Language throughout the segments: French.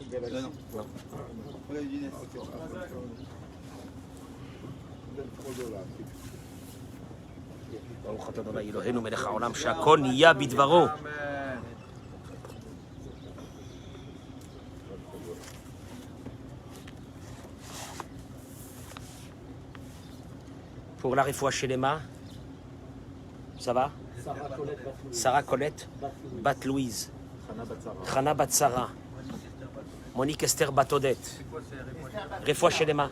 Non. ברוך אתה ה' אלוהינו מלך העולם שהכל נהיה בדברו. Pour la refoua chez les mains, ça va? Sarah Colette, Bat Louise, Chana Bat Sarah, Monique Esther Bat Odette, refoua chez les mains.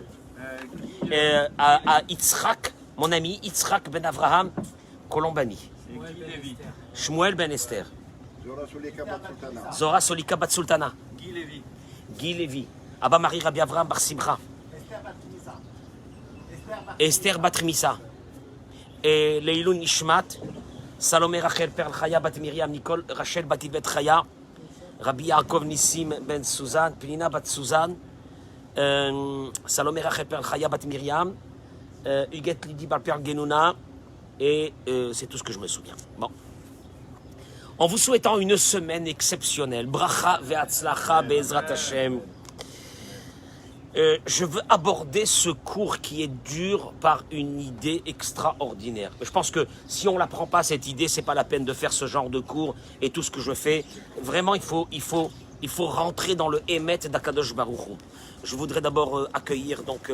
À Yitzhak, mon ami Yitzhak Ben Avraham, Colombani. Shmuel Ben Esther. Zora Solika Bat Sultana. Guy Lévy. Abba Marie Rabbi Avraham Bar Simcha. Esther Bat Misa. Et Leilun Nishmat. Salomé Rachel Perl Chaya Bat Miriam. Nicole Rachel Bat Ibet Chaya. Rabbi Yaakov Nissim Ben Suzanne. Pelina Bat Suzanne. Salomé Rachel Perl Chaya Bat Miriam. Huguette Lydie Bar Perl Genouna. Et c'est tout ce que je me souviens. Bon. En vous souhaitant une semaine exceptionnelle, bracha ve'atzlacha be'ezrat Hashem, je veux aborder ce cours qui est dur par une idée extraordinaire. Je pense que si on ne la prend pas, cette idée, c'est pas la peine de faire ce genre de cours et tout ce que je fais. Vraiment, il faut rentrer dans le Emet d'Akadosh Baruch Hu. Je voudrais d'abord accueillir donc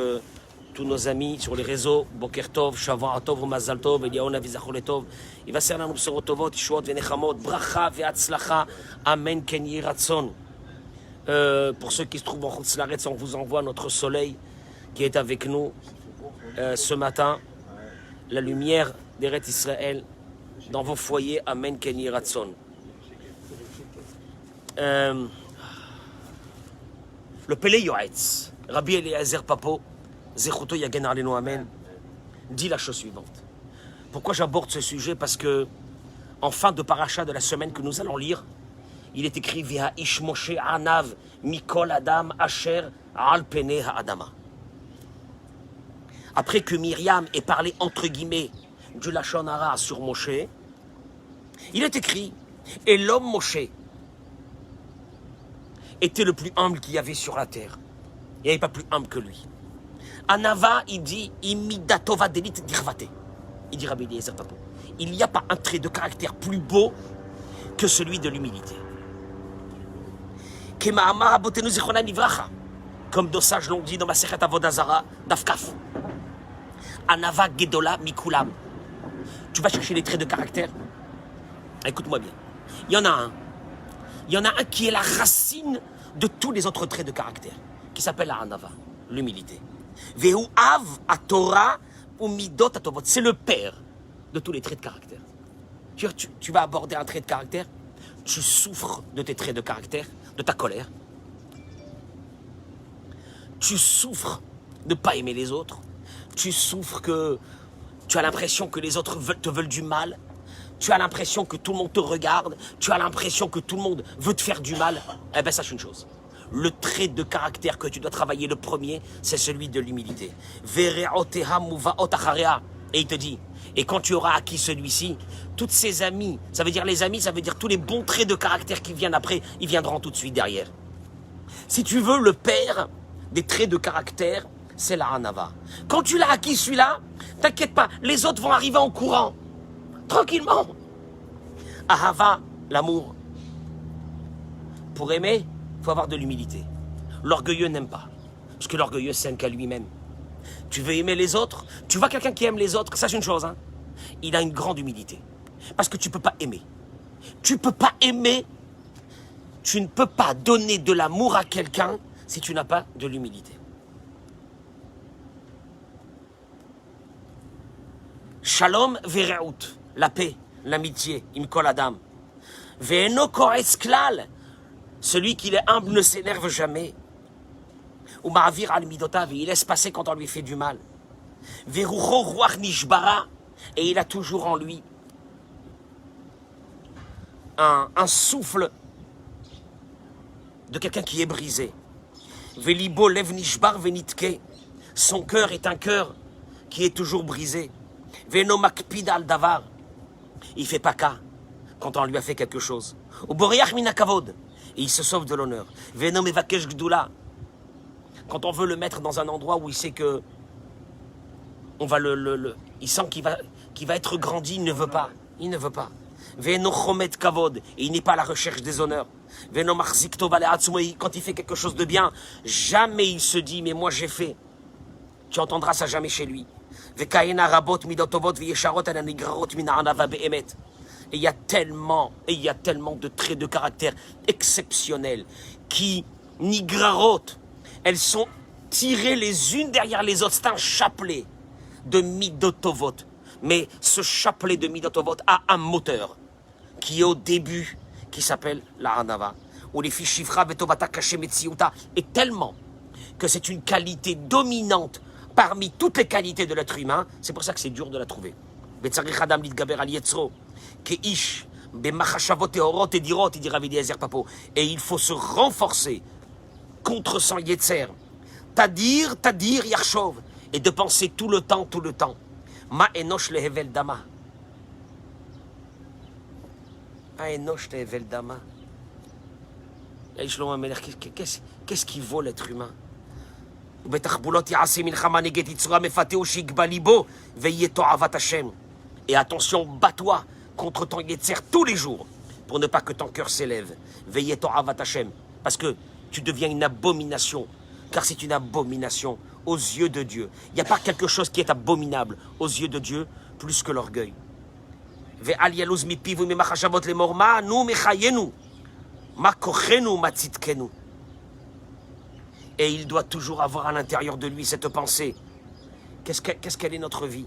tous nos amis sur les réseaux, Boker Tov, Shavua Tov, Mazal Tov, Eliyahu Vizachol Tov, Yvaser Lanu Bsorot Tovot, Yeshuot Venechamot, Bracha Ve'atzlacha, Amen Ken Yehi Ratzon. Pour ceux qui se trouvent en Chutz La'aretz, on vous envoie notre soleil qui est avec nous ce matin, la lumière d'Eretz Israël dans vos foyers, Amen Ken Yehi Ratzon. Le Pele Yoetz, Rabbi Eliezer Papo, Zechuto Yagen Alenu Amen, dit la chose suivante. Pourquoi j'aborde ce sujet? Parce que, en fin de paracha de la semaine que nous allons lire, il est écrit Via Ish Moshe Anav Mikol Adam Asher Al Pene Ha'adama. Après que Myriam ait parlé entre guillemets du Lachon Hara sur Moshe, il est écrit et l'homme Moshe était le plus humble qu'il y avait sur la terre. Il n'y avait pas plus humble que lui. Anava, il dit, imidatova delit dirvate. Il dit Rabbi Eliezer Papo. Il n'y a pas un trait de caractère plus beau que celui de l'humilité. Comme nos sages l'ont dit dans ma Sechet Avodah Zara, Dafkaf. Anava gedola mikulam. Tu vas chercher les traits de caractère. Écoute-moi bien. Il y en a un. Il y en a un qui est la racine de tous les autres traits de caractère, qui s'appelle la Anava, l'humilité. Vehu av a Torah ou midot a tovot. C'est le père de tous les traits de caractère. Tu vas aborder un trait de caractère, tu souffres de tes traits de caractère, de ta colère. Tu souffres de ne pas aimer les autres. Tu souffres que tu as l'impression que les autres te veulent du mal. Tu as l'impression que tout le monde te regarde. Tu as l'impression que tout le monde veut te faire du mal. Eh bien, sache une chose. Le trait de caractère que tu dois travailler le premier, c'est celui de l'humilité. Et il te dit, et quand tu auras acquis celui-ci, toutes ces amis, ça veut dire les amis, ça veut dire tous les bons traits de caractère qui viennent après, ils viendront tout de suite derrière. Si tu veux, le père des traits de caractère, c'est la Hanava. Quand tu l'as acquis celui-là, t'inquiète pas, les autres vont arriver en courant. Tranquillement. Ahava, l'amour. Pour aimer, il faut avoir de l'humilité. L'orgueilleux n'aime pas. Parce que l'orgueilleux s'aime qu'à lui-même. Tu veux aimer les autres? Tu vois quelqu'un qui aime les autres, sache une chose, hein, il a une grande humilité. Parce que tu ne peux pas aimer. Tu ne peux pas aimer. Tu ne peux pas donner de l'amour à quelqu'un si tu n'as pas de l'humilité. Shalom vereut, la paix, l'amitié, imkol adam. Ve'eno koretz klal, celui qui est humble ne s'énerve jamais. Ou ma'avir al midotav, il laisse passer quand on lui fait du mal. Verucho ruach nishbara, et il a toujours en lui un souffle de quelqu'un qui est brisé. Velibo lev nishbar venitke, son cœur est un cœur qui est toujours brisé. Veno makpid al davar, il fait pas cas quand on lui a fait quelque chose. Ou boriach minakavod, Et il se sauve de l'honneur. Venom et Vakesh Gdoula. Quand on veut le mettre dans un endroit où il sait que on va il sent qu'il va être grandi, il ne veut pas. Il ne veut pas. Veno Chomet Kavod. Et il n'est pas à la recherche des honneurs. Veno Marzik Tovale Atsumei. Quand il fait quelque chose de bien, jamais il se dit, mais moi j'ai fait. Tu entendras ça jamais chez lui. Vekaena Rabot Midotovot Viesharot Ananigrarot Minaanava Behemet. Et il y a tellement de traits de caractère exceptionnels qui, nigrarot, elles sont tirées les unes derrière les autres. C'est un chapelet de midotovot. Mais ce chapelet de midotovot a un moteur qui est au début, qui s'appelle la hanava. Ou les fichifra betovata kachemetsiuta. Et tellement que c'est une qualité dominante parmi toutes les qualités de l'être humain. C'est pour ça que c'est dur de la trouver. Betzarich adam litgaber al yetzro. Keish, bemachashavot teorot et dirot, il dit Rav Eliezer Papo. Et il faut se renforcer contre son yetzer. Tadir, yarshov. Et de penser tout le temps. Ma enosh lehevel dama. Ma enosh lehevel dama. Qu'est-ce qui vaut l'être humain? Et attention, bats-toi contre ton yetzer tous les jours pour ne pas que ton cœur s'élève. Veillez ton avat Hashem, parce que tu deviens une abomination, car c'est une abomination aux yeux de Dieu. Il n'y a pas quelque chose qui est abominable aux yeux de Dieu plus que l'orgueil. Et il doit toujours avoir à l'intérieur de lui cette pensée. Qu'est-ce qu'elle est notre vie?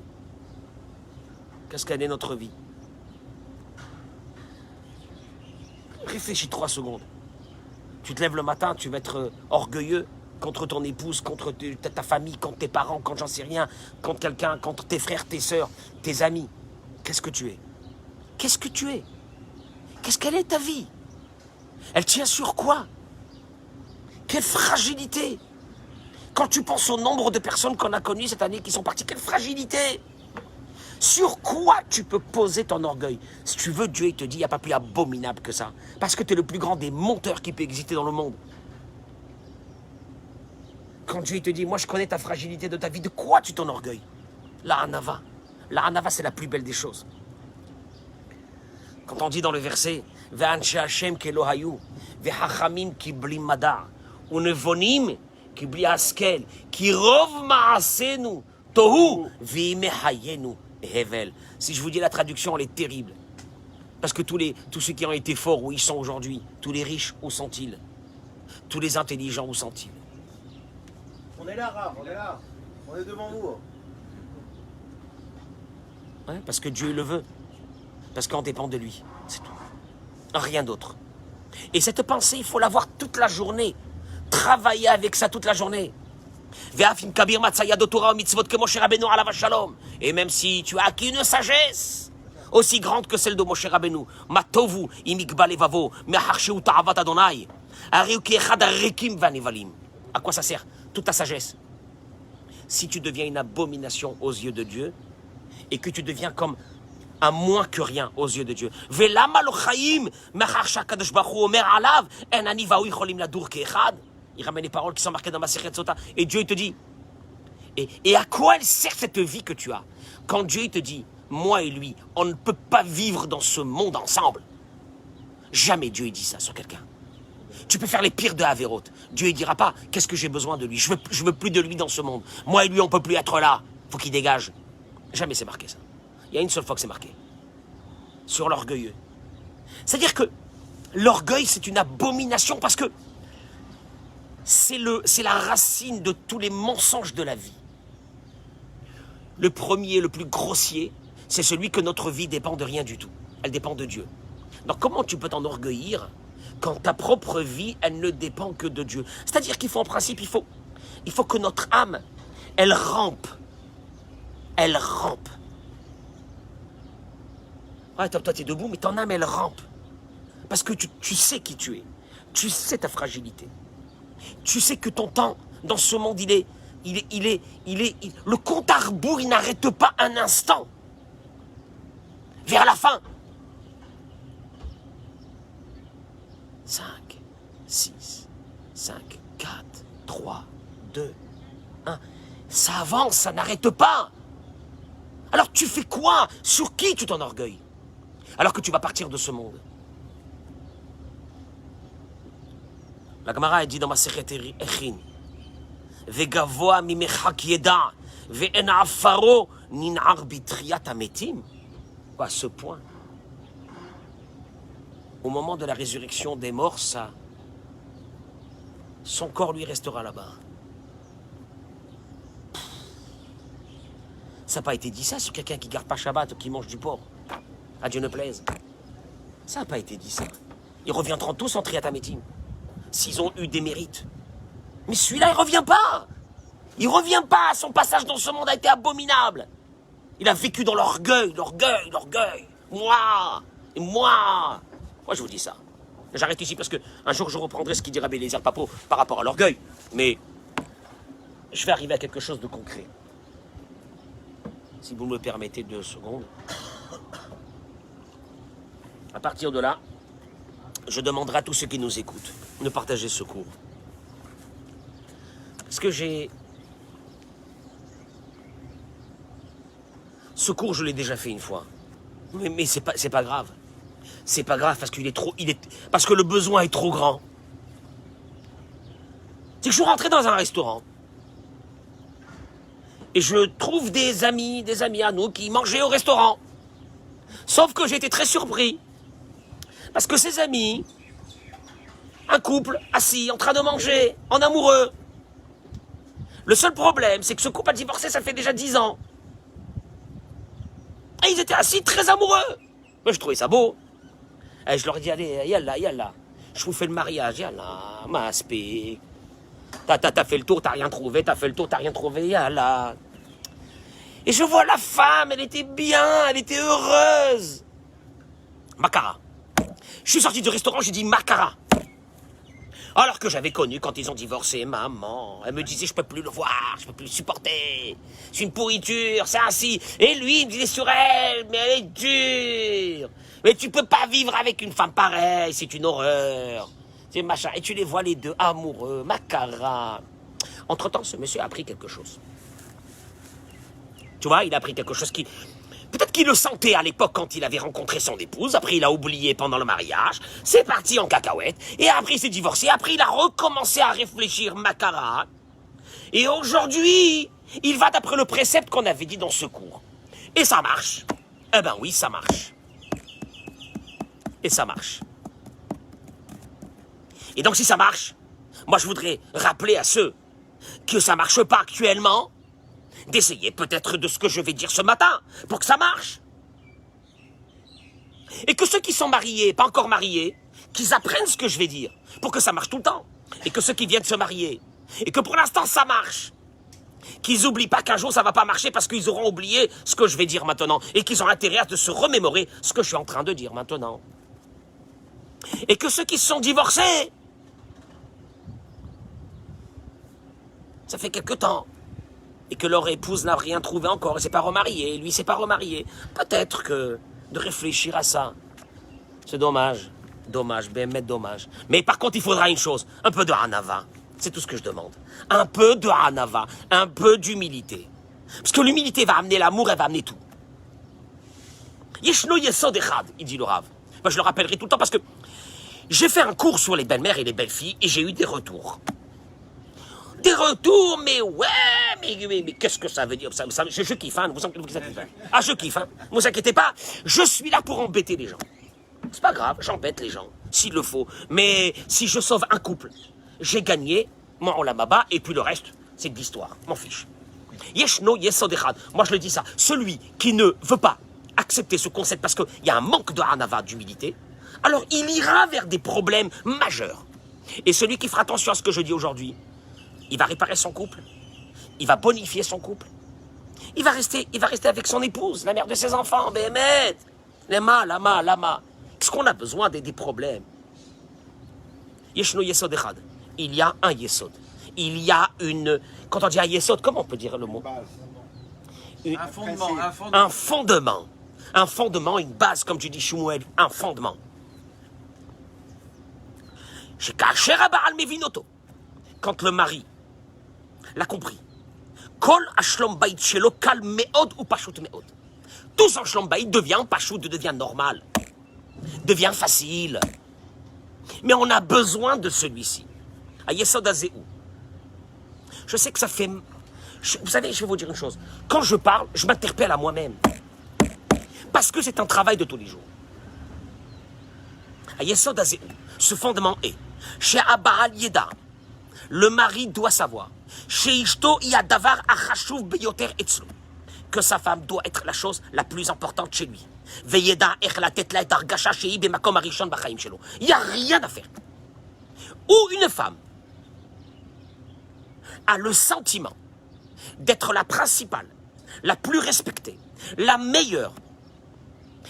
Qu'est-ce qu'elle est notre vie? Réfléchis 3 secondes. Tu te lèves le matin, tu vas être orgueilleux contre ton épouse, contre ta famille, contre tes parents, contre j'en sais rien, contre quelqu'un, contre tes frères, tes sœurs, tes amis. Qu'est-ce que tu es? Qu'est-ce que tu es? Qu'est-ce qu'elle est ta vie? Elle tient sur quoi? Quelle fragilité! Quand tu penses au nombre de personnes qu'on a connues cette année qui sont parties, quelle fragilité! Sur quoi tu peux poser ton orgueil? Si tu veux, Dieu il te dit, il n'y a pas plus abominable que ça. Parce que tu es le plus grand des menteurs qui peut exister dans le monde. Quand Dieu il te dit, moi je connais ta fragilité de ta vie, de quoi tu t'enorgueilles? La hanava. La hanava, c'est la plus belle des choses. Quand on dit dans le verset, Ve'anche Hashem kelohayu, ve'hachamim kibli madar, unevonim kibli askel, kirov ma'asenu, tohu v'imehayenu. Hevel. Si je vous dis la traduction, elle est terrible. Parce que tous ceux qui ont été forts, où ils sont aujourd'hui, tous les riches, où sont-ils? Tous les intelligents, où sont-ils? On est là, Rav, on est là. On est devant vous. Ouais, parce que Dieu le veut. Parce qu'on dépend de lui. C'est tout. Rien d'autre. Et cette pensée, il faut l'avoir toute la journée. Travailler avec ça toute la journée. Et même si tu as acquis une sagesse aussi grande que celle de Moshe Rabbeinu, à quoi ça sert toute ta sagesse? Si tu deviens une abomination aux yeux de Dieu et que tu deviens comme un moins que rien aux yeux de Dieu. Il ramène les paroles qui sont marquées dans ma Masechet Sota. Et Dieu il te dit, et à quoi elle sert cette vie que tu as? Quand Dieu il te dit, moi et lui, on ne peut pas vivre dans ce monde ensemble. Jamais Dieu il dit ça sur quelqu'un. Tu peux faire les pires de Averot. Dieu il dira pas, qu'est-ce que j'ai besoin de lui? Je veux plus de lui dans ce monde. Moi et lui, on peut plus être là. Faut qu'il dégage. Jamais c'est marqué ça. Il y a une seule fois que c'est marqué. Sur l'orgueilleux. C'est-à-dire que l'orgueil, c'est une abomination parce que c'est la racine de tous les mensonges de la vie. Le premier, le plus grossier, c'est celui que notre vie dépend de rien du tout. Elle dépend de Dieu. Donc comment tu peux t'enorgueillir quand ta propre vie, elle ne dépend que de Dieu? C'est-à-dire qu'il faut, en principe, il faut que notre âme, elle rampe. Elle rampe. Ouais, toi, tu es debout, mais ton âme, elle rampe. Parce que tu sais qui tu es. Tu sais ta fragilité. Tu sais que ton temps, dans ce monde, le compte à rebours, il n'arrête pas un instant. Vers la fin. 5, 6, 5, 4, 3, 2, 1. Ça avance, ça n'arrête pas. Alors tu fais quoi? Sur qui tu t'enorgueilles? Alors que tu vas partir de ce monde. La Gemara a dit dans ma Masechet Echin, Vegavoa mimechak yeda, ve'en afaro nin'ar bitriat ametim. À ce point, au moment de la résurrection des morts, son corps lui restera là-bas. Ça n'a pas été dit ça sur quelqu'un qui garde pas Shabbat ou qui mange du porc. À Dieu ne plaise. Ça n'a pas été dit ça. Ils reviendront tous en Triat Ametim, s'ils ont eu des mérites. Mais celui-là, il revient pas. Il revient pas. Son passage dans ce monde a été abominable. Il a vécu dans l'orgueil, l'orgueil, l'orgueil. Moi, je vous dis ça. J'arrête ici parce que un jour je reprendrai ce qu'il dit Rabbi Eliezer Papo par rapport à l'orgueil. Mais je vais arriver à quelque chose de concret. Si vous me le permettez 2 secondes. À partir de là, je demanderai à tous ceux qui nous écoutent de partager ce cours. Parce que ce cours, je l'ai déjà fait une fois. Mais c'est pas grave. C'est pas grave parce parce que le besoin est trop grand. C'est que je suis rentré dans un restaurant. Et je trouve des amis à nous qui mangeaient au restaurant. Sauf que j'ai été très surpris. Parce que ces amis, un couple assis, en train de manger, en amoureux. Le seul problème, c'est que ce couple a divorcé, ça fait déjà 10 ans. Et ils étaient assis très amoureux. Moi, je trouvais ça beau. Et je leur ai dit, allez, yallah. Je vous fais le mariage, yallah, maspé. T'as fait le tour, t'as rien trouvé, yallah. Et je vois la femme, elle était bien, elle était heureuse. Makara. Je suis sorti du restaurant, j'ai dit Makara. Alors que j'avais connu quand ils ont divorcé, maman. Elle me disait, je peux plus le voir, je peux plus le supporter. C'est une pourriture, c'est ainsi. Et lui, il me disait sur elle, mais elle est dure. Mais tu peux pas vivre avec une femme pareille, c'est une horreur. C'est machin. Et tu les vois les deux amoureux, Makara. Entre-temps, ce monsieur a appris quelque chose. Tu vois, il a appris quelque chose qui... Peut-être qu'il le sentait à l'époque quand il avait rencontré son épouse. Après, il a oublié pendant le mariage. C'est parti en cacahuète. Et après, il s'est divorcé. Après, il a recommencé à réfléchir, Makara. Et aujourd'hui, il va d'après le précepte qu'on avait dit dans ce cours. Et ça marche. Eh ben oui, ça marche. Et ça marche. Et donc, si ça marche, moi, je voudrais rappeler à ceux que ça marche pas actuellement, d'essayer peut-être de ce que je vais dire ce matin, pour que ça marche. Et que ceux qui sont mariés, pas encore mariés, qu'ils apprennent ce que je vais dire, pour que ça marche tout le temps. Et que ceux qui viennent se marier, et que pour l'instant ça marche, qu'ils n'oublient pas qu'un jour ça va pas marcher parce qu'ils auront oublié ce que je vais dire maintenant, et qu'ils ont intérêt à se remémorer ce que je suis en train de dire maintenant. Et que ceux qui se sont divorcés, ça fait quelque temps, et que leur épouse n'a rien trouvé encore, et s'est pas remarié, lui s'est pas remarié. Peut-être que de réfléchir à ça, c'est dommage. Dommage, bémet dommage. Mais par contre, il faudra une chose, un peu de hanava. C'est tout ce que je demande. Un peu de hanava, un peu d'humilité. Parce que l'humilité va amener l'amour, elle va amener tout. Yeshno yesod echad, il dit le Rav. Moi, je le rappellerai tout le temps parce que j'ai fait un cours sur les belles-mères et les belles-filles, et j'ai eu des retours. Des retours, mais ouais, mais qu'est-ce que ça veut dire? Je kiffe, hein, vous inquiétez pas. Ah, je kiffe, hein, ne vous inquiétez pas, je suis là pour embêter les gens. C'est pas grave, j'embête les gens, s'il le faut. Mais si je sauve un couple, j'ai gagné, moi on l'a baba, et puis le reste, c'est de l'histoire, m'en fiche. Yeshno yesod echad. Moi je le dis ça, celui qui ne veut pas accepter ce concept parce qu'il y a un manque de hanava, d'humilité, alors il ira vers des problèmes majeurs. Et celui qui fera attention à ce que je dis aujourd'hui, il va réparer son couple, il va bonifier son couple, il va rester avec son épouse, la mère de ses enfants, Béhémet, lama. Qu'est-ce qu'on a besoin des problèmes? Yeshno yesod echad. Il y a un yesod. Il y a une... Quand on dit un yesod, comment on peut dire le mot? Un fondement. Un fondement. Un fondement, une base, comme tu dis, Shmuel, un fondement. Chez Kacher Aba'al Mevinoto. Quand le mari l'a compris. Kol Ashlom Baït Shelo Kal Meod ou Pashut Meod. Tout son Shlom Baït devient Pashut, devient normal. Devient facile. Mais on a besoin de celui-ci. À Yesod Azéou. Je sais que ça fait... Vous savez, je vais vous dire une chose. Quand je parle, je m'interpelle à moi-même. Parce que c'est un travail de tous les jours. À Yesod Azéou, ce fondement est... Chez Aba'al Yeda, le mari doit savoir. Chez Ishto Yadavar Achashuv Beyoter Etzlo. Que sa femme doit être la chose la plus importante chez lui. Veyeda Echlatet La Dargasha Shei Bemakom Arishon Bachaim Shelo. Il n'y a rien à faire. Ou une femme a le sentiment d'être la principale, la plus respectée, la meilleure,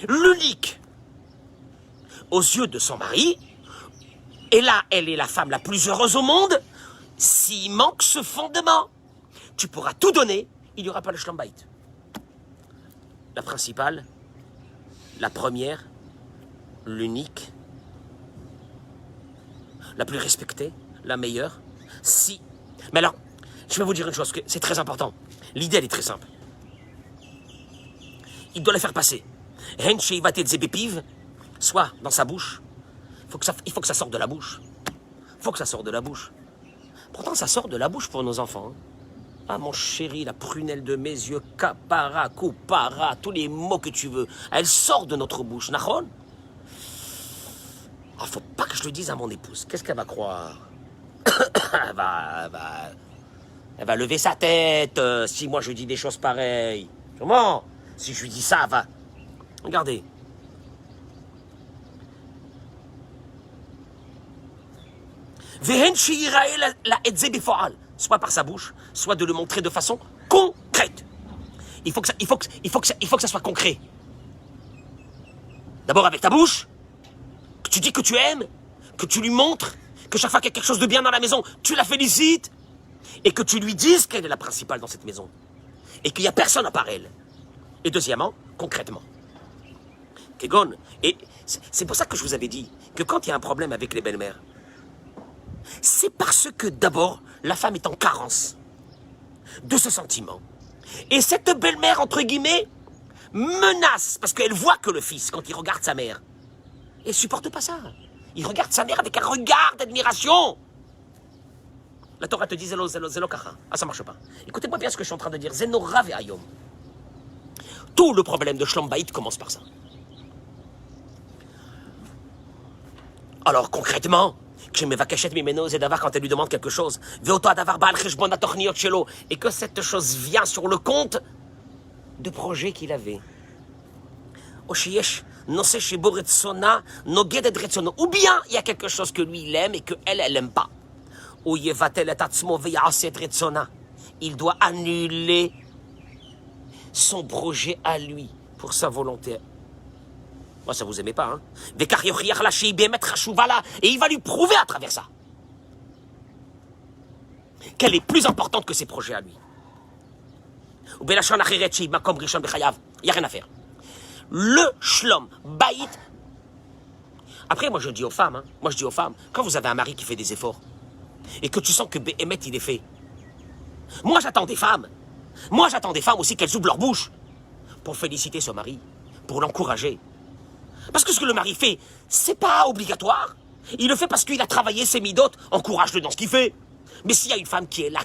l'unique aux yeux de son mari, et là, elle est la femme la plus heureuse au monde. S'il manque ce fondement, tu pourras tout donner, il n'y aura pas le Shlom Bayit. La principale, la première, l'unique, la plus respectée, la meilleure, si... Mais alors, je vais vous dire une chose, c'est très important. L'idée, elle est très simple. Il doit la faire passer. Soit dans sa bouche. Il faut que ça sorte de la bouche. Il faut que ça sorte de la bouche. Pourtant, ça sort de la bouche pour nos enfants. Ah, mon chéri, la prunelle de mes yeux, kapara, kupara, tous les mots que tu veux. Elle sort de notre bouche. Nahon? Ah, faut pas que je le dise à mon épouse. Qu'est-ce qu'elle va croire? Elle va lever sa tête si moi je dis des choses pareilles. Comment? Si je lui dis ça, elle va... Regardez. Soit par sa bouche, soit de le montrer de façon concrète. Il faut que ça soit concret. D'abord avec ta bouche, que tu dis que tu aimes, que tu lui montres, que chaque fois qu'il y a quelque chose de bien dans la maison, tu la félicites, et que tu lui dises qu'elle est la principale dans cette maison, et qu'il n'y a personne à part elle. Et deuxièmement, concrètement. Kegon, et c'est pour ça que je vous avais dit que quand il y a un problème avec les belles-mères, c'est parce que d'abord, la femme est en carence de ce sentiment. Et cette belle-mère, entre guillemets, menace, parce qu'elle voit que le fils, quand il regarde sa mère, il ne supporte pas ça. Il regarde sa mère avec un regard d'admiration. La Torah te dit zélo, zélo, zélo, kacha. Ah, ça marche pas. Écoutez-moi bien ce que je suis en train de dire. Zeno rave ayom. Tout le problème de Shlom Bayit commence par ça. Alors, concrètement, quand elle lui demande quelque chose, et que cette chose vient sur le compte de projets qu'il avait. Ou bien il y a quelque chose que lui il aime et qu'elle, elle n'aime pas. Il doit annuler son projet à lui pour sa volonté. Moi, ça vous aimait pas, hein? Et il va lui prouver à travers ça qu'elle est plus importante que ses projets à lui. Il n'y a rien à faire. Le Shlom Bayit. Après, moi je dis aux femmes, quand vous avez un mari qui fait des efforts et que tu sens que Béhémet il est fait, moi j'attends des femmes aussi qu'elles ouvrent leur bouche pour féliciter son mari, pour l'encourager. Parce que ce que le mari fait, c'est pas obligatoire. Il le fait parce qu'il a travaillé ses midotes, encourage-le dans ce qu'il fait. Mais s'il y a une femme qui est là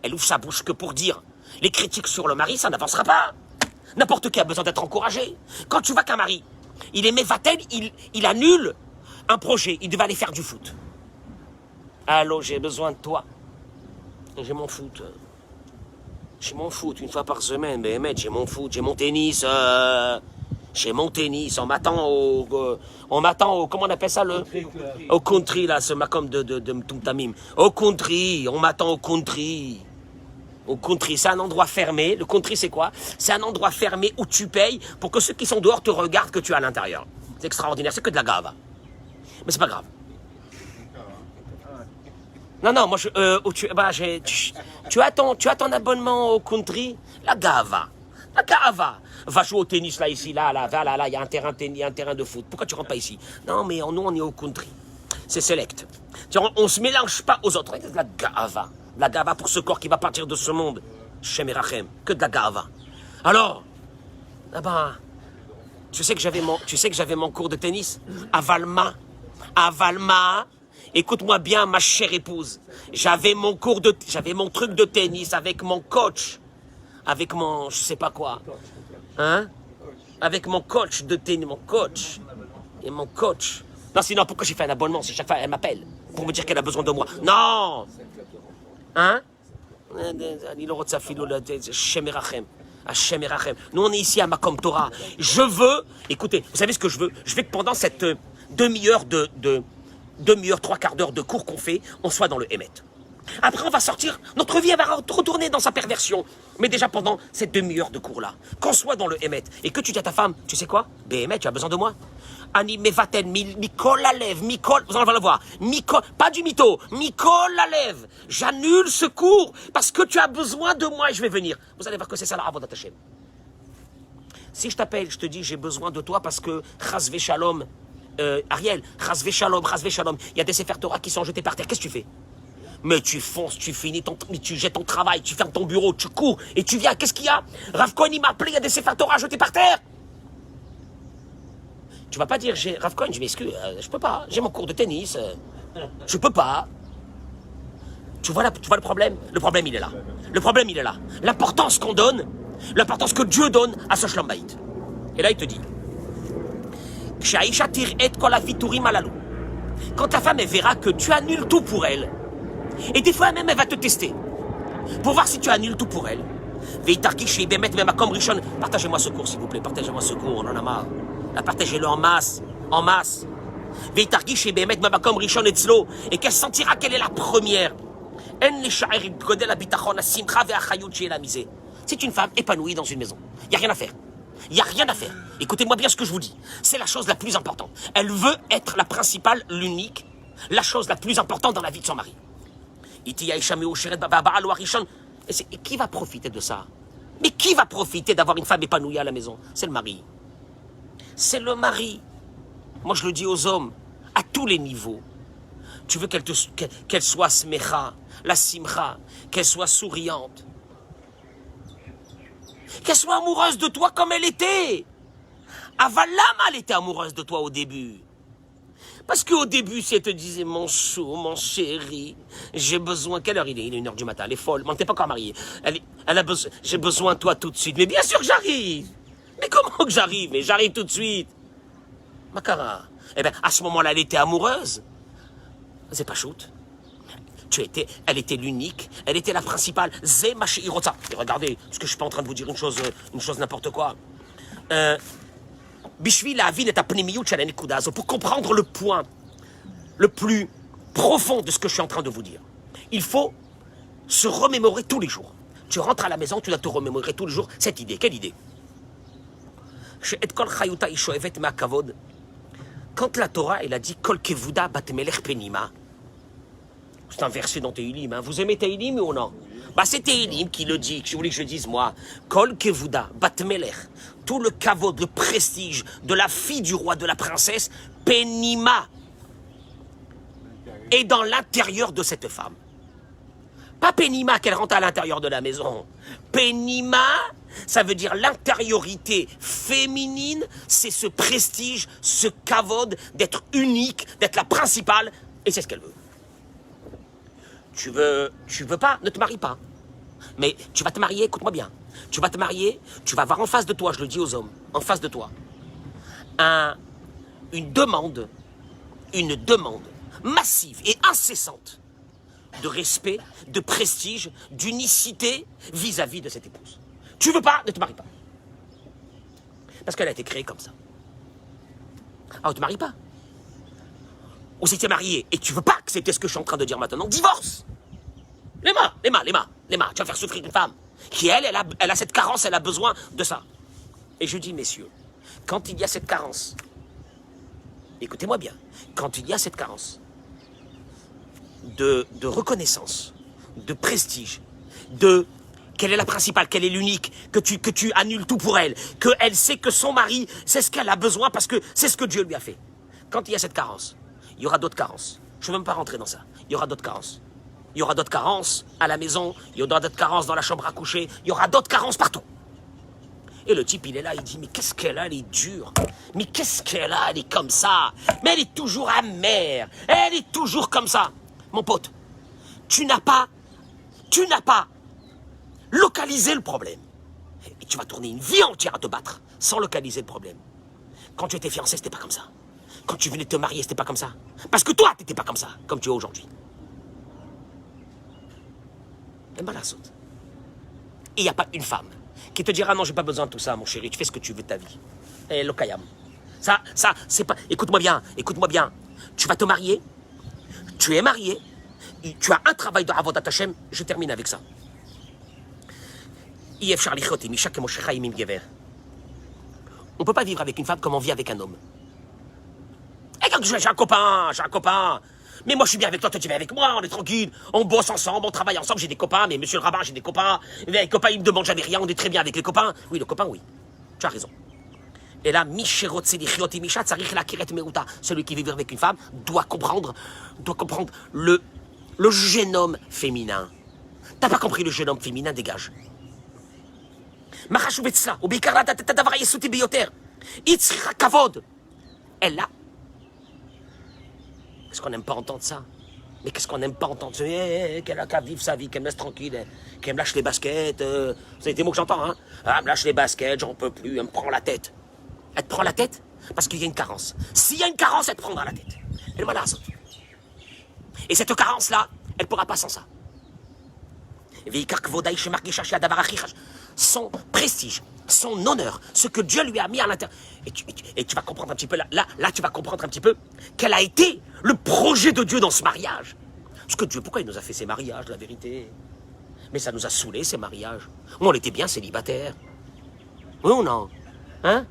elle ouvre sa bouche que pour dire les critiques sur le mari, ça n'avancera pas. N'importe qui a besoin d'être encouragé. Quand tu vois qu'un mari, il aimait Vatel, il annule un projet, il devait aller faire du foot. Allô, j'ai besoin de toi. J'ai mon foot. J'ai mon foot une fois par semaine, mais j'ai mon foot, j'ai mon tennis. On m'attend au comment on appelle ça au country là, ce macom de Mtumtamim. Au country, on m'attend au country. Au country, c'est un endroit fermé. Le country, c'est quoi? C'est un endroit fermé où tu payes pour que ceux qui sont dehors te regardent que tu es à l'intérieur. C'est extraordinaire, c'est que de la gave. Mais c'est pas grave. Non, moi tu as ton abonnement au country, la gava. Va jouer au tennis là, il y a un terrain de foot. Pourquoi tu rentres pas ici? Non, mais nous on est au country. c'est select. On ne se mélange pas aux autres. De la gava. De la gava pour ce corps qui va partir de ce monde. Shem et Rachem. Que de la gava. Alors, là-bas, tu sais que j'avais mon cours de tennis à Valma. À Valma. Écoute-moi bien, ma chère épouse. J'avais mon truc de tennis avec mon coach. Avec mon, je sais pas quoi. Hein? Avec mon coach de tennis, mon coach. Et mon coach. Non, sinon, pourquoi j'ai fait un abonnement si chaque fois elle m'appelle pour me dire qu'elle a besoin de moi? Non! Hein? Nous, on est ici à Makom Torah. Je veux, écoutez, vous savez ce que je veux? Je veux que pendant cette demi-heure demi-heure, trois quarts d'heure de cours qu'on fait, on soit dans le Hémet. Après, on va sortir, notre vie elle va retourner dans sa perversion. Mais déjà pendant cette demi-heure de cours-là, qu'on soit dans le Hémet, et que tu dis à ta femme, tu sais quoi? Béhémet, tu as besoin de moi? Ani mevaten, Mikol Alev, Mikol, vous allez le voir, Mikol, pas du mytho, Mikol Alev, j'annule ce cours parce que tu as besoin de moi et je vais venir. Vous allez voir que c'est ça la Avodat Hashem. Si je t'appelle, je te dis j'ai besoin de toi parce que Chas Shalom, Ariel, Chas Shalom, il y a des Sefer Torah qui sont jetés par terre, qu'est-ce que tu fais? Mais tu fonces, tu finis tu jettes ton travail, tu fermes ton bureau, tu cours et tu viens, qu'est-ce qu'il y a? Rav Cohen il m'a appelé, il y a des Sefer Torah jetés par terre. Tu vas pas dire, Rav Cohen, je m'excuse, je peux pas, j'ai mon cours de tennis, je peux pas. Tu vois le problème? Le problème, il est là. Le problème, il est là. L'importance qu'on donne, l'importance que Dieu donne à ce Shlom Bayit. Et là, il te dit, quand ta femme, elle verra que tu annules tout pour elle, et des fois même, elle va te tester, pour voir si tu annules tout pour elle. Partagez-moi ce cours, s'il vous plaît, partagez-moi ce cours, on en a marre. Partagez-le en masse, en masse. Et qu'elle sentira qu'elle est la première. C'est une femme épanouie dans une maison. Il n'y a rien à faire. Il n'y a rien à faire. Écoutez-moi bien ce que je vous dis. C'est la chose la plus importante. Elle veut être la principale, l'unique, la chose la plus importante dans la vie de son mari. Et qui va profiter de ça? Mais qui va profiter d'avoir une femme épanouie à la maison? C'est le mari. C'est le mari. Moi, je le dis aux hommes, à tous les niveaux. Tu veux qu'elle soit smecha, la simcha, qu'elle soit souriante, qu'elle soit amoureuse de toi comme elle était. Avalama, elle était amoureuse de toi au début. Parce qu'au début, si elle te disait, mon chou, mon chéri, j'ai besoin... Quelle heure il est? Il est 1h du matin, elle est folle. Mais t'es pas encore mariée. Elle a besoin... J'ai besoin de toi tout de suite. Mais bien sûr que j'arrive. Mais comment que j'arrive? Mais j'arrive tout de suite. Makara. Eh bien, à ce moment-là, elle était amoureuse. C'est pas shoot. Elle était l'unique, elle était la principale. Zé machi irotza. Et regardez, parce que je suis pas en train de vous dire une chose n'importe quoi. Bishvi la vie est à pnimiyut shel nekuda. Pour comprendre le point le plus profond de ce que je suis en train de vous dire, il faut se remémorer tous les jours. Tu rentres à la maison, tu dois te remémorer tous les jours cette idée. Quelle idée? Quand la Torah, elle a dit Kol kevuda bat melech penima, c'est un verset dans Tehilim, hein. Vous aimez Tehilim ou non? Bah c'est Tehilim qui le dit, que je voulais que je dise moi. Kol kevuda bat melech, tout le kavod, le prestige de la fille du roi, de la princesse, penima, est dans l'intérieur de cette femme. Pas penima qu'elle rentre à l'intérieur de la maison. Penima, ça veut dire l'intériorité féminine, c'est ce prestige, ce kavod d'être unique, d'être la principale, et c'est ce qu'elle veut. Tu veux pas, ne te marie pas. Mais tu vas te marier, écoute-moi bien. Tu vas te marier, tu vas avoir en face de toi, je le dis aux hommes, en face de toi, une demande massive et incessante de respect, de prestige, d'unicité vis-à-vis de cette épouse. Tu veux pas, ne te marie pas. Parce qu'elle a été créée comme ça. Ah, ne te marie pas. Ou si tu es marié et tu veux pas accepter ce que je suis en train de dire maintenant, divorce. Les mains. Tu vas faire souffrir une femme qui, elle a cette carence, elle a besoin de ça. Et je dis, messieurs, quand il y a cette carence, écoutez-moi bien, quand il y a cette carence de reconnaissance, de prestige, qu'elle est la principale, qu'elle est l'unique, que tu annules tout pour elle, qu'elle sait que son mari, c'est ce qu'elle a besoin parce que c'est ce que Dieu lui a fait. Quand il y a cette carence, il il y aura d'autres carences. Je ne veux même pas rentrer dans ça. Il y aura d'autres carences. Il y aura d'autres carences à la maison, il y aura d'autres carences dans la chambre à coucher, il y aura d'autres carences partout. Et le type, il est là, il dit, mais qu'est-ce qu'elle a, elle est dure. Mais qu'est-ce qu'elle a, elle est comme ça. Mais elle est toujours amère. Elle est toujours comme ça. Mon pote, tu n'as pas localisé le problème. Et tu vas tourner une vie entière à te battre sans localiser le problème. Quand tu étais fiancé, c'était pas comme ça. Quand tu venais de te marier, c'était pas comme ça. Parce que toi, t'étais pas comme ça, comme tu es aujourd'hui. Et ben la saute. Et il n'y a pas une femme qui te dira non, j'ai pas besoin de tout ça, mon chéri, tu fais ce que tu veux de ta vie. Et l'okayam. Ça, c'est pas. Écoute-moi bien. Tu vas te marier, tu es marié, tu as un travail de Avodat Hashem, je termine avec ça. On ne peut pas vivre avec une femme comme on vit avec un homme. Et quand j'ai un copain. Mais moi, je suis bien avec toi, toi, tu viens avec moi, on est tranquille, on bosse ensemble, on travaille ensemble, j'ai des copains, mais monsieur le rabbin, j'ai des copains. Les copains, ils me demandent jamais rien, on est très bien avec les copains. Oui, le copain, oui. Tu as raison. Et là, celui qui vit avec une femme doit comprendre le jeune homme féminin. T'as pas compris le jeune homme féminin, dégage. Elle là. Qu'est-ce qu'on n'aime pas entendre ça? Mais qu'est-ce qu'on n'aime pas entendre ça? Qu'elle a qu'à vivre sa vie, qu'elle me laisse tranquille, qu'elle me lâche les baskets. C'est des mots que j'entends, hein? Ah, elle me lâche les baskets, j'en peux plus, elle me prend la tête. Elle te prend la tête parce qu'il y a une carence. S'il y a une carence, elle te prendra la tête. Elle m'a la saute. Et cette carence-là, elle ne pourra pas sans ça. Son prestige, son honneur, ce que Dieu lui a mis à l'intérieur. Et tu vas comprendre un petit peu, là tu vas comprendre un petit peu quel a été le projet de Dieu dans ce mariage. Parce que Dieu, pourquoi il nous a fait ces mariages, la vérité? Mais ça nous a saoulés, ces mariages. On était bien célibataires. Oui ou non? Hein?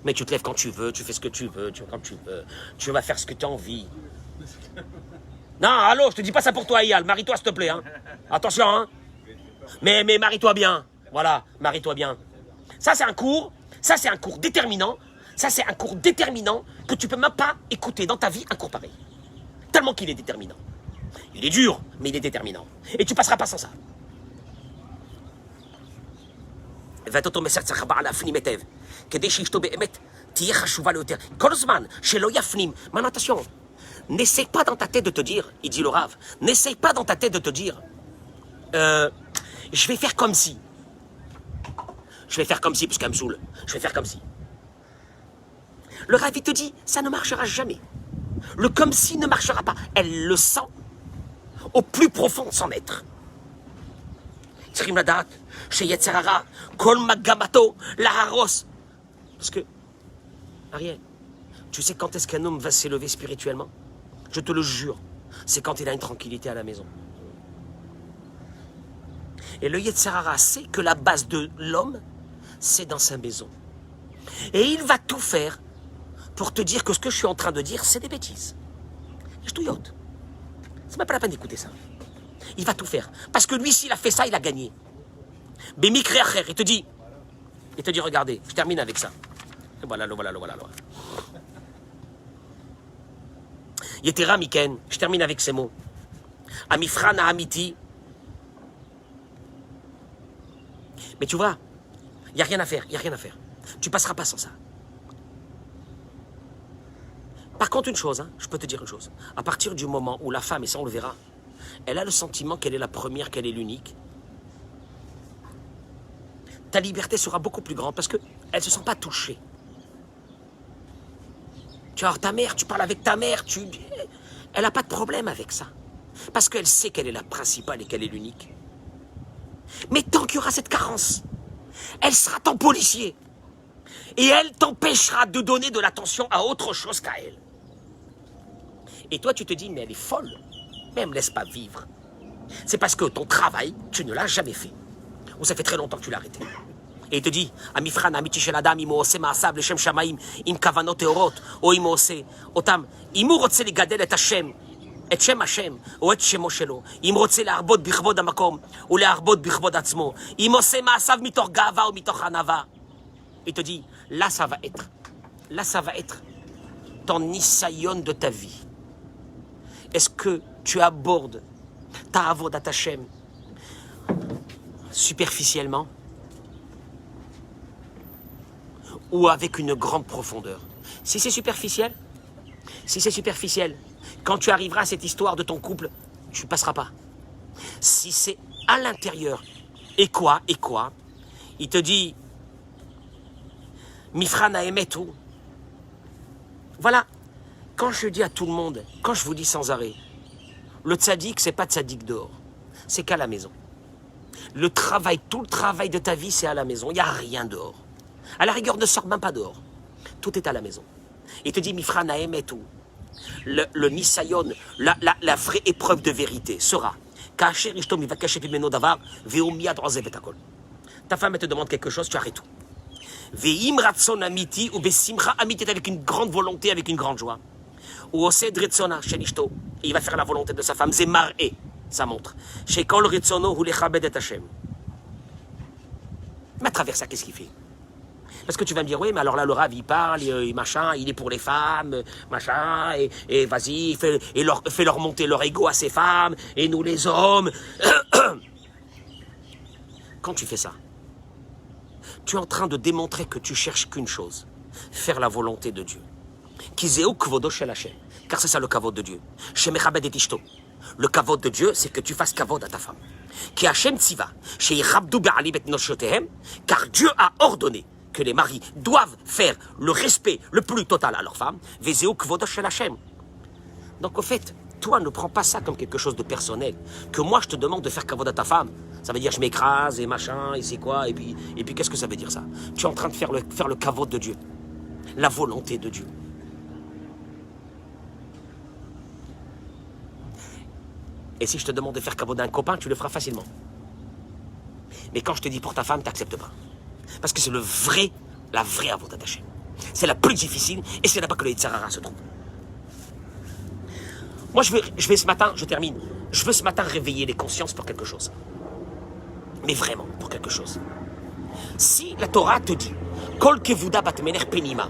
Mais tu te lèves quand tu veux, tu fais ce que tu veux, quand tu veux. Tu vas faire ce que tu as envie. Non, allô, je te dis pas ça pour toi, Eyal. Marie-toi, s'il te plaît. Hein. Attention, hein. Mais marie-toi bien. Voilà, marie-toi bien. Ça, c'est un cours déterminant. Ça, c'est un cours déterminant que tu peux même pas écouter dans ta vie, un cours pareil. Tellement qu'il est déterminant. Il est dur, mais il est déterminant. Et tu passeras pas sans ça. Mais attention, n'essaie pas dans ta tête de te dire, il dit le Rav, n'essaie pas dans ta tête de te dire, je vais faire comme si. Je vais faire comme si, parce qu'elle me saoule. Je vais faire comme si. Le Rav, il te dit, ça ne marchera jamais. Le comme si ne marchera pas. Elle le sent au plus profond de son être. Parce que, Ariel, tu sais quand est-ce qu'un homme va s'élever spirituellement? Je te le jure, c'est quand il a une tranquillité à la maison. Et le Yetzirara sait que la base de l'homme, c'est dans sa maison. Et il va tout faire pour te dire que ce que je suis en train de dire, c'est des bêtises. Je touillote. C'est même pas la peine d'écouter ça. Il va tout faire. Parce que lui, s'il a fait ça, il a gagné. Bémikre Acher, il te dit, regardez, je termine avec ça. Voilà. Yetera Miken, je termine avec ces mots. Amifrana Amiti. Mais tu vois, il n'y a rien à faire. Tu passeras pas sans ça. Par contre, une chose, je peux te dire une chose. À partir du moment où la femme, et ça on le verra, elle a le sentiment qu'elle est la première, qu'elle est l'unique, ta liberté sera beaucoup plus grande parce qu'elle ne se sent pas touchée. Tu vois, ta mère, tu parles avec ta mère, elle n'a pas de problème avec ça. Parce qu'elle sait qu'elle est la principale et qu'elle est l'unique. Mais tant qu'il y aura cette carence, elle sera ton policier. Et elle t'empêchera de donner de l'attention à autre chose qu'à elle. Et toi, tu te dis, mais elle est folle. Mais elle ne me laisse pas vivre. C'est parce que ton travail, tu ne l'as jamais fait. Ou ça fait très longtemps que tu l'as arrêté. Et il te dit, Amifran, Amiti shel Adam, imo ose ma'asav l'shem shamaim, im kavanot teorot, o imo ose, otam, imu rotze ligadel et Hashem, et Shem Hashem, ou et Shemo shelo, im rotze le'arbot bichvod hamakom, ou le'arbot bichvod atzmo, im ose ma'asav mitoch ga'ava ou mitoch hanava. Il te dit, là ça va être ton nisayon de ta vie. est-ce que tu abordes ta avodat Hashem superficiellement ou avec une grande profondeur? Si c'est superficiel, quand tu arriveras à cette histoire de ton couple, tu ne passeras pas. Si c'est à l'intérieur, et quoi? Il te dit, Mifrana emetu. Voilà, quand je dis à tout le monde, quand je vous dis sans arrêt, le tzaddik, c'est pas tzaddik dehors, c'est qu'à la maison. Le travail, tout le travail de ta vie, c'est à la maison, il n'y a rien dehors. À la rigueur, ne sors même pas dehors, tout est à la maison. Il te dit, Mifrana emetu. Le nisayon, la vraie épreuve de vérité sera ta femme elle te demande quelque chose, tu arrêtes tout. Avec une grande volonté, avec une grande joie. Il va faire la volonté de sa femme. Ça montre. Mais à travers ça, qu'est-ce qu'il fait? Parce que tu vas me dire, oui, mais alors là, le Rav, il parle, machin, il est pour les femmes, machin, et vas-y, fais-leur monter leur ego à ces femmes, et nous les hommes. Quand tu fais ça, tu es en train de démontrer que tu cherches qu'une chose, faire la volonté de Dieu. Car c'est ça le kavod de Dieu. Le kavod de Dieu, c'est que tu fasses kavod à ta femme. Car Dieu a ordonné que les maris doivent faire le respect le plus total à leur femme. Donc au fait, toi ne prends pas ça comme quelque chose de personnel. Que moi je te demande de faire kavod à ta femme, ça veut dire je m'écrase et machin et c'est quoi et puis qu'est-ce que ça veut dire ça? Tu es en train de faire le kavod de Dieu, la volonté de Dieu. Et si je te demande de faire kavod à un copain, tu le feras facilement. Mais quand je te dis pour ta femme, tu n'acceptes pas. Parce que c'est la vraie avodat Hashem. C'est la plus difficile et c'est là-bas que le Yitzhara se trouve. Moi, je vais ce matin, je termine, je veux ce matin réveiller les consciences pour quelque chose. Mais vraiment, pour quelque chose. Si la Torah te dit Kol kevuda bat mener penima,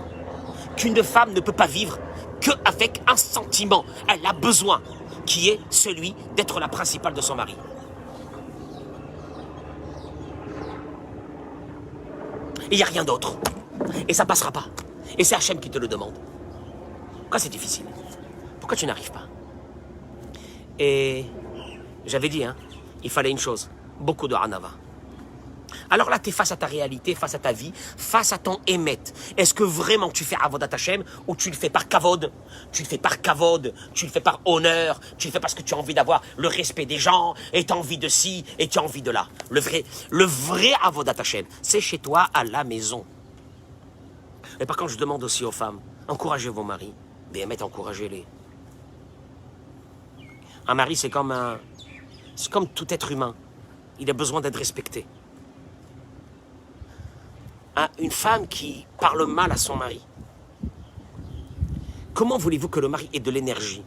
qu'une femme ne peut pas vivre qu'avec un sentiment, elle a besoin, qui est celui d'être la principale de son mari. Il n'y a rien d'autre. Et ça ne passera pas. Et c'est Hachem qui te le demande. Pourquoi c'est difficile? Pourquoi tu n'arrives pas? Et j'avais dit, il fallait une chose. Beaucoup de Hanava. Alors là, tu es face à ta réalité, face à ta vie, face à ton émet. Est-ce que vraiment tu fais Avodat Hashem ou tu le fais par kavod? Tu le fais par kavod, tu le fais par honneur, tu le fais parce que tu as envie d'avoir le respect des gens, et tu as envie de ci, et tu as envie de là. Le vrai Avodat Hashem, c'est chez toi, à la maison. Et par contre, je demande aussi aux femmes, encouragez vos maris, mais encouragez-les. Un mari, c'est comme tout être humain. Il a besoin d'être respecté. Une femme qui parle mal à son mari. Comment voulez-vous que le mari ait de l'énergie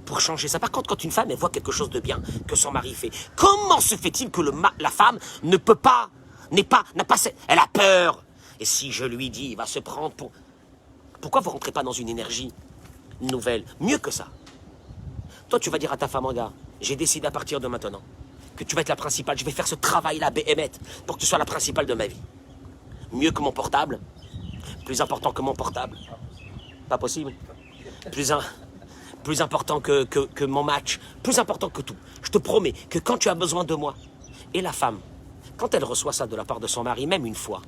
pour changer ça? Par contre, quand une femme elle voit quelque chose de bien que son mari fait, comment se fait-il que la femme n'a pas, elle a peur? Et si je lui dis, il va se prendre pour... Pourquoi vous ne rentrez pas dans une énergie nouvelle? Mieux que ça. Toi, tu vas dire à ta femme, regarde, j'ai décidé à partir de maintenant que tu vas être la principale. Je vais faire ce travail-là, Béhémet, pour que tu sois la principale de ma vie. Mieux que mon portable. Plus important que mon portable. Pas possible. Plus important que mon match. Plus important que tout. Je te promets que quand tu as besoin de moi, et la femme, quand elle reçoit ça de la part de son mari, même une fois,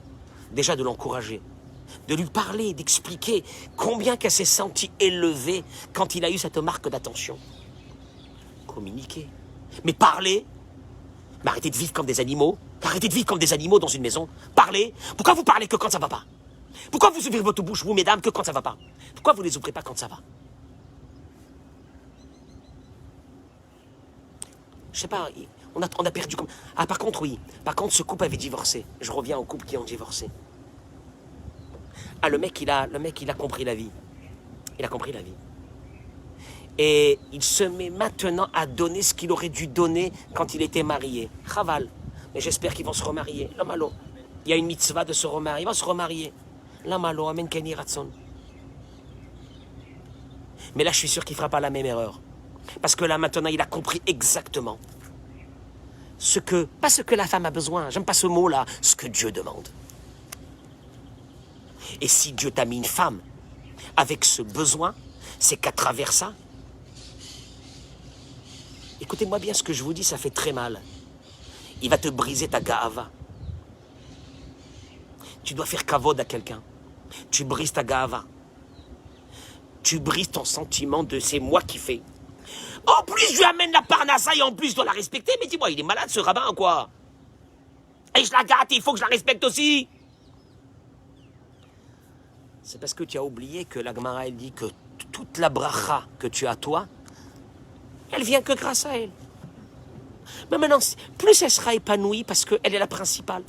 déjà de l'encourager, de lui parler, d'expliquer combien qu'elle s'est sentie élevée quand il a eu cette marque d'attention. Communiquer. Mais parler. Mais arrêtez de vivre comme des animaux. Arrêtez de vivre comme des animaux dans une maison. Parlez. Pourquoi vous parlez que quand ça va pas? Pourquoi vous ouvrez votre bouche, vous, mesdames, que quand ça va pas? Pourquoi vous ne les ouvrez pas quand ça va? Je sais pas, on a perdu comme... Ah, par contre, oui. Par contre, ce couple avait divorcé. Je reviens aux couples qui ont divorcé. Ah, le mec, il a compris la vie. Il a compris la vie. Et il se met maintenant à donner ce qu'il aurait dû donner quand il était marié. Chaval. Mais j'espère qu'ils vont se remarier. Lamalo. Il y a une mitzvah de se remarier. Ils vont se remarier. Lamalo. Amen Keni Ratson. Mais là, je suis sûr qu'il ne fera pas la même erreur. Parce que là, maintenant, il a compris exactement pas ce que la femme a besoin, j'aime pas ce mot-là, ce que Dieu demande. Et si Dieu t'a mis une femme avec ce besoin, c'est qu'à travers ça, écoutez-moi bien ce que je vous dis, ça fait très mal. Il va te briser ta gaava. Tu dois faire kavod à quelqu'un. Tu brises ta gaava. Tu brises ton sentiment de c'est moi qui fais. En plus, je lui amène la parnassa et en plus, je dois la respecter. Mais dis-moi, il est malade ce rabbin, quoi. Et je la gâte, il faut que je la respecte aussi. C'est parce que tu as oublié que la Gemara, elle dit que toute la bracha que tu as, toi, elle vient que grâce à elle. Mais maintenant, plus elle sera épanouie parce qu'elle est la principale.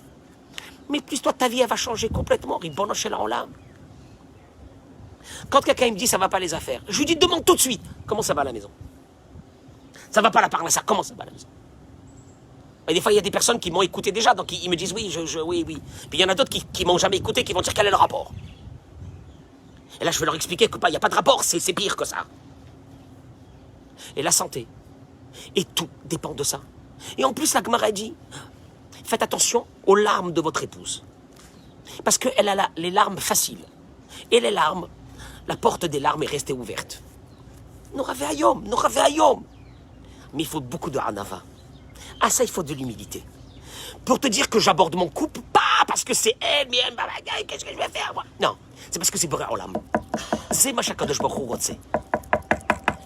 Mais plus toi, ta vie, elle va changer complètement. Ribono shel haolam. Quand quelqu'un me dit ça va pas les affaires, je lui dis demande tout de suite comment ça va à la maison. Ça va pas la parnassa, comment ça va à la maison? Et des fois, il y a des personnes qui m'ont écouté déjà, donc ils me disent oui, oui. Puis il y en a d'autres qui m'ont jamais écouté, qui vont dire quel est le rapport. Et là, je vais leur expliquer que il n'y a pas de rapport, c'est pire que ça. Et la santé. Et tout dépend de ça. Et en plus, la Gemara dit, faites attention aux larmes de votre épouse. Parce qu'elle a les larmes faciles. Et les larmes, la porte des larmes est restée ouverte. Noravé ayom. Mais il faut beaucoup de hanava. Ah ça, il faut de l'humilité. Pour te dire que j'aborde mon couple, pas parce que c'est elle, mais elle, qu'est-ce que je vais faire moi? Non, c'est parce que c'est Boré Olam. C'est ma Kadosh Baruch Hu Rotse.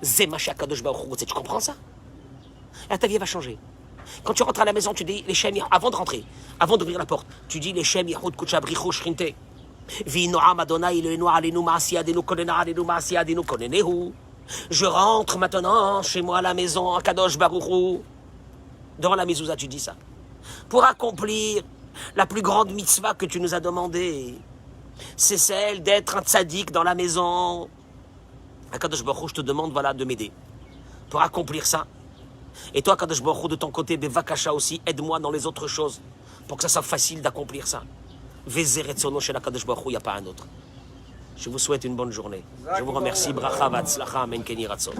C'est ma Kadosh Baruch Hu Rotse. Tu comprends ça? Là, ta vie va changer. Quand tu rentres à la maison, tu dis les Shem, avant de rentrer, avant d'ouvrir la porte, tu dis les Shem Yahud Kuchabricho Shrinte. Vinoam Adonai Eloheinu Alenu Maasi Adenu Konena Alenu Maasi Adenu Konenehu. Je rentre maintenant chez moi à la maison, à Kadosh Baruch Hu. Devant la mezouza, tu dis ça. Pour accomplir la plus grande mitzvah que tu nous as demandé, c'est celle d'être un tzaddik dans la maison. À Kadosh Baruch Hu, je te demande, voilà, de m'aider. Pour accomplir ça. Et toi, Kadosh Baruch Hu, de ton côté, Bevakasha aussi, aide-moi dans les autres choses, pour que ça soit facile d'accomplir ça. Vezeretzono chez la Kadosh Baruch Hu, il n'y a pas un autre. Je vous souhaite une bonne journée. Je vous remercie. Bracha v'atzlacha, amen keni ratzon.